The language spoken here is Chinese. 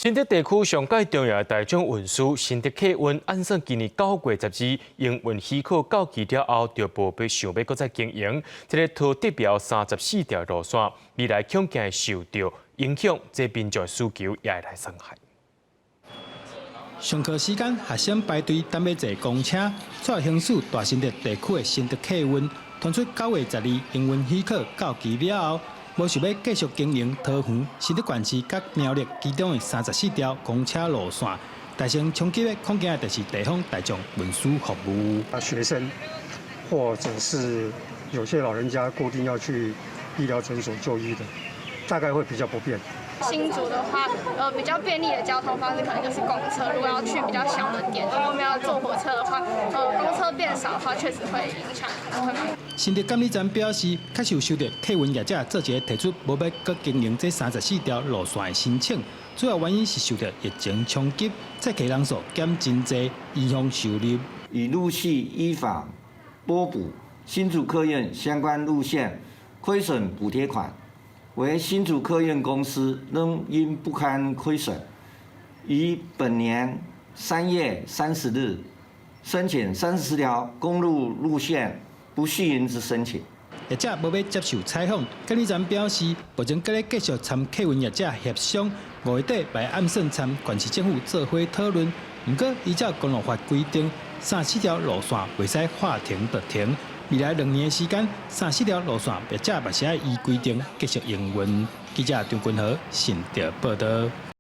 新竹地区上届重要大众运输新竹客运，按算今年9月12日营运许可到期了后，就无要想要再经营。这个土地标34条路线，未来恐惊会受到影响，这民众需求也会来伤害。上课时间，学生排队等要坐公车，出行驶大新竹地区的新竹客运，传出9月12日营运许可到期了后。 无想要继续经营桃园、新竹县市甲苗栗其中的34条公车路线，大声冲击的恐惊就是地方大众运输服务。学生或者是有些老人家固定要去医疗诊所就医的，大概会比较不便。新竹的话，比较便利的交通方式可能就是公车。如果要去比较小的点，如果我们要坐火车的话，公车变少的话，确实会影响，可能会蛮。新竹监理站表示，确实有收到客运业者做一个提出无要搁经营这34条路线的申请，主要原因是受到疫情冲击，载客人数减真济，影响收入。已陆续依法拨补新竹客运相关路线亏损补贴款。 为新竹客运公司仍因不堪亏损，于本年3月30日申请34条公路路线不续营之申请。业者无要接受采访，监理站表示，目前搁继续参客运业者协商，5月底来暗算参县市政府做伙讨论。不过，依照公路法规定，34条路线袂使话停就停。 未来2年的时间，34条路线业者嘛是要依规定继续营运。记者张君和新竹报道。